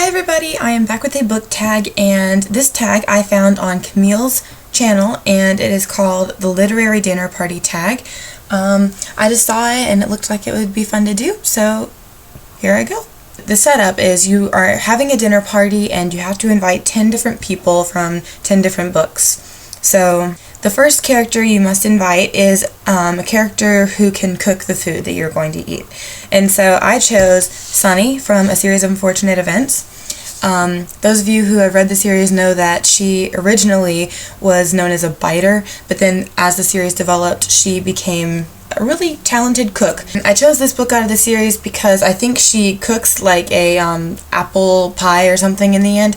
Hi everybody, I am back with a book tag, and this tag I found on Camille's channel, and it is called the Literary Dinner Party tag. I just saw it and it looked like it would be fun to do, so here I go. The setup is you are having a dinner party and you have to invite 10 different people from 10 different books. So the first character you must invite is a character who can cook the food that you're going to eat. And so I chose Sunny from A Series of Unfortunate Events. Those of you who have read the series know that she originally was known as a biter, but then as the series developed, she became a really talented cook. I chose this book out of the series because I think she cooks like a apple pie or something in the end.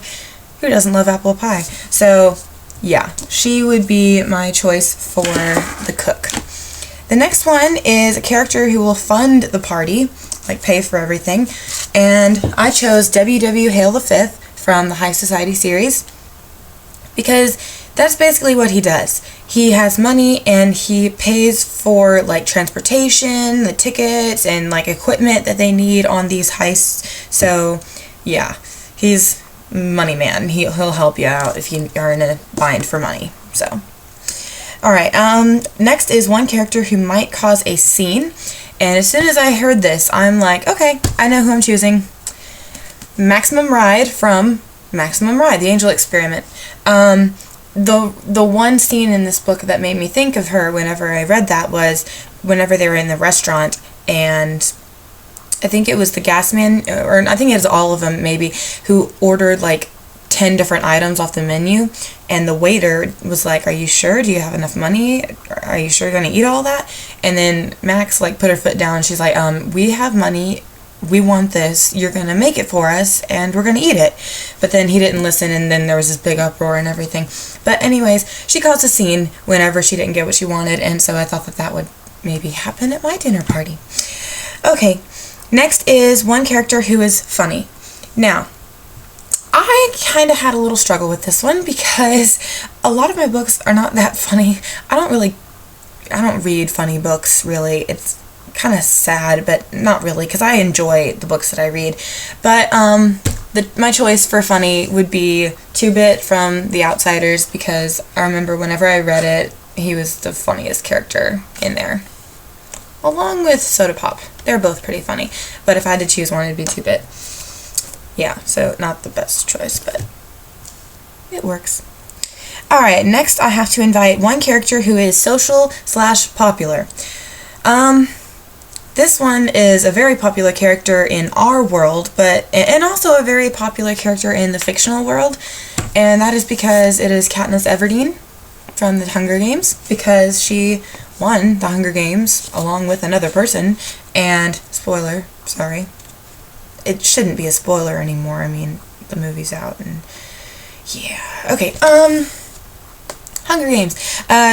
Who doesn't love apple pie? So yeah, she would be my choice for the cook. The next one is a character who will fund the party, like pay for everything, and I chose W.W. Hale V from the High Society series because that's basically what he does. He has money and he pays for like transportation, the tickets, and like equipment that they need on these heists. So yeah, he's money man. He'll help you out if you are in a bind for money. So alright, next is one character who might cause a scene, and as soon as I heard this, I'm like, okay, I know who I'm choosing. Maximum Ride from Maximum Ride, The Angel Experiment. The one scene in this book that made me think of her whenever I read that was whenever they were in the restaurant, and I think it was the gas man, or I think it was all of them maybe, who ordered like 10 different items off the menu, and the waiter was like, are you sure? Do you have enough money? Are you sure you're going to eat all that? And then Max like put her foot down and she's like, we have money, we want this, you're going to make it for us, and we're going to eat it. But then he didn't listen, and then there was this big uproar and everything. But anyways, she caused a scene whenever she didn't get what she wanted, and so I thought that that would maybe happen at my dinner party. Okay, next is one character who is funny. Now, I kind of had a little struggle with this one because a lot of my books are not that funny. I don't read funny books, really. It's kind of sad, but not really, because I enjoy the books that I read. But my choice for funny would be 2-Bit from The Outsiders, because I remember whenever I read it, he was the funniest character in there, along with Soda Pop. They're both pretty funny, but if I had to choose one, it'd be 2-Bit. Yeah, so not the best choice, but it works. Alright, next I have to invite one character who is social/popular. This one is a very popular character in our world, and also a very popular character in the fictional world, and that is because it is Katniss Everdeen from the Hunger Games, because she won the Hunger Games along with another person, and, spoiler, sorry, it shouldn't be a spoiler anymore. I mean, the movie's out, and yeah. Okay, Hunger Games.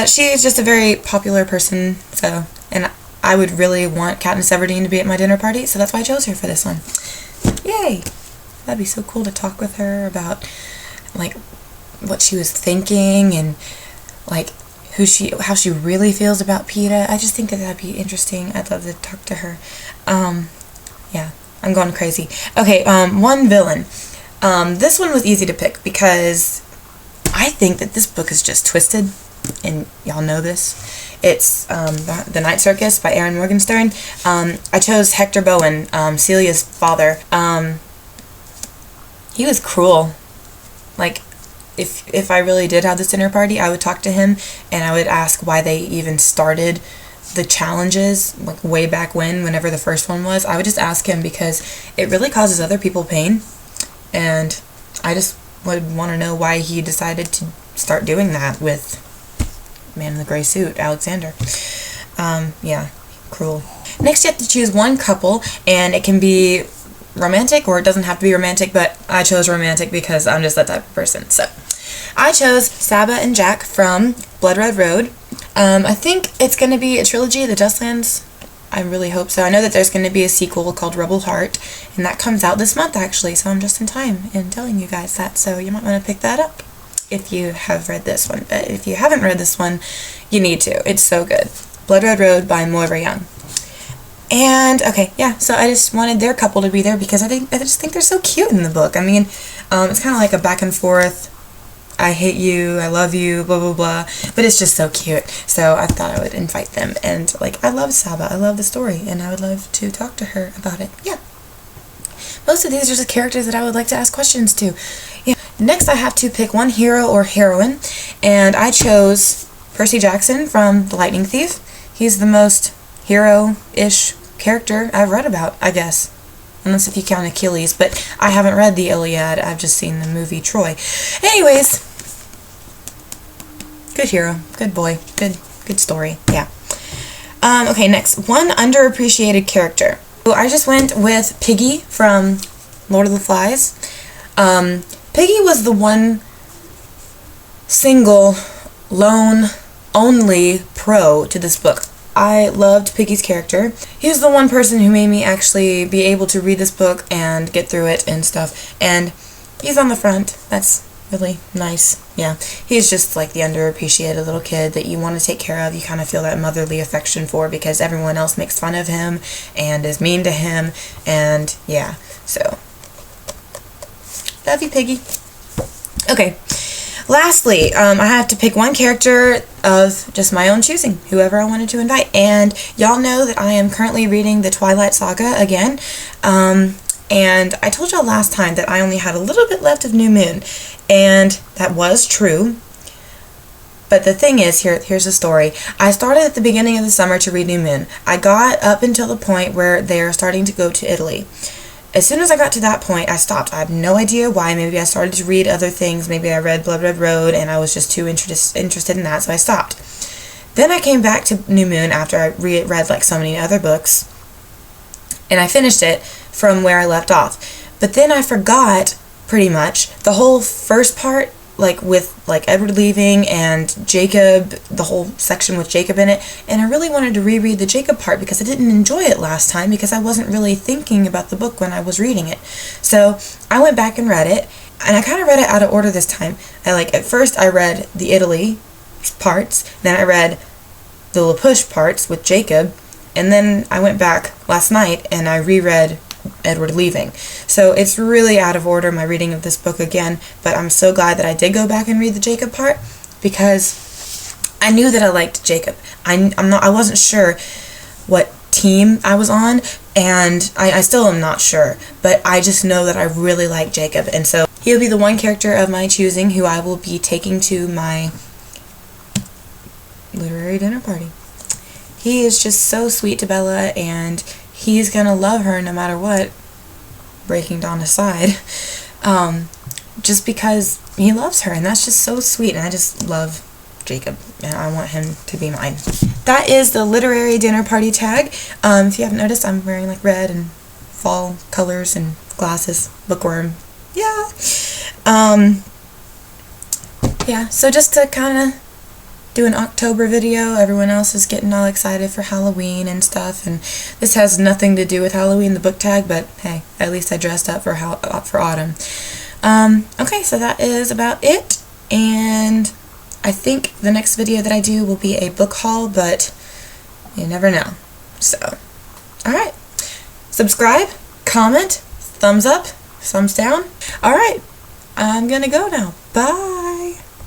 She is just a very popular person, so, and I would really want Katniss Everdeen to be at my dinner party, so that's why I chose her for this one. Yay! That'd be so cool to talk with her about, like, what she was thinking, and, like, how she really feels about Peeta. I just think that that'd be interesting. I'd love to talk to her. Yeah. I'm going crazy. Okay, one villain. This one was easy to pick because I think that this book is just twisted, and y'all know this. It's The Night Circus by Erin Morgenstern. I chose Hector Bowen, Celia's father. He was cruel. Like, if I really did have this dinner party, I would talk to him, and I would ask why they even started the challenges, like way back whenever the first one was. I would just ask him because it really causes other people pain, and I just would want to know why he decided to start doing that with Man in the Gray Suit, Alexander. Yeah, cruel. Next you have to choose one couple, and it can be romantic or it doesn't have to be romantic, but I chose romantic because I'm just that type of person. So I chose Saba and Jack from Blood Red Road. I think it's going to be a trilogy, The Dustlands. I really hope so. I know that there's going to be a sequel called Rebel Heart, and that comes out this month actually, so I'm just in time in telling you guys that, so you might want to pick that up if you have read this one. But if you haven't read this one, you need to. It's so good. Blood Red Road by Moira Young. And okay, yeah, so I just wanted their couple to be there because I just think they're so cute in the book. I mean, it's kind of like a back and forth, I hate you, I love you, blah blah blah, but it's just so cute. So I thought I would invite them, and like, I love Saba, I love the story, and I would love to talk to her about it. Yeah. Most of these are just characters that I would like to ask questions to. Yeah. Next I have to pick one hero or heroine, and I chose Percy Jackson from The Lightning Thief. He's the most hero-ish character I've read about, I guess. Unless if you count Achilles, but I haven't read the Iliad, I've just seen the movie Troy. Anyways, good hero, good boy, good story, yeah. Okay, next, one underappreciated character. So I just went with Piggy from Lord of the Flies. Piggy was the one single, lone, only pro to this book. I loved Piggy's character. He was the one person who made me actually be able to read this book and get through it and stuff. And he's on the front. That's really nice. Yeah. He's just like the underappreciated little kid that you want to take care of. You kind of feel that motherly affection for because everyone else makes fun of him and is mean to him. And yeah. So, love you, Piggy. Okay. Lastly, I have to pick one character of just my own choosing, whoever I wanted to invite. And y'all know that I am currently reading the Twilight Saga again. And I told y'all last time that I only had a little bit left of New Moon. And that was true. But the thing is, here's the story. I started at the beginning of the summer to read New Moon. I got up until the point where they are starting to go to Italy. As soon as I got to that point, I stopped. I have no idea why. Maybe I started to read other things. Maybe I read Blood Red Road, and I was just too interested in that, so I stopped. Then I came back to New Moon after I read like so many other books, and I finished it from where I left off. But then I forgot, pretty much, the whole first part, like with like Edward leaving and Jacob, the whole section with Jacob in it, and I really wanted to reread the Jacob part because I didn't enjoy it last time because I wasn't really thinking about the book when I was reading it. So I went back and read it, and I kind of read it out of order this time. At first I read the Italy parts, then I read the La Push parts with Jacob, and then I went back last night and I reread Edward leaving. So it's really out of order, my reading of this book again, but I'm so glad that I did go back and read the Jacob part because I knew that I liked Jacob. I wasn't sure what team I was on, and I still am not sure, but I just know that I really like Jacob, and so he'll be the one character of my choosing who I will be taking to my literary dinner party. He is just so sweet to Bella, and he's gonna love her no matter what, Breaking Dawn aside, just because he loves her, and that's just so sweet, and I just love Jacob, and I want him to be mine. That is the literary dinner party tag. If you haven't noticed, I'm wearing like red and fall colors and glasses, bookworm, yeah. Yeah, so just to kind of do an October video. Everyone else is getting all excited for Halloween and stuff, and this has nothing to do with Halloween, the book tag, but hey, at least I dressed up for autumn. Okay, so that is about it, and I think the next video that I do will be a book haul, but you never know. So, alright, subscribe, comment, thumbs up, thumbs down. Alright, I'm gonna go now. Bye!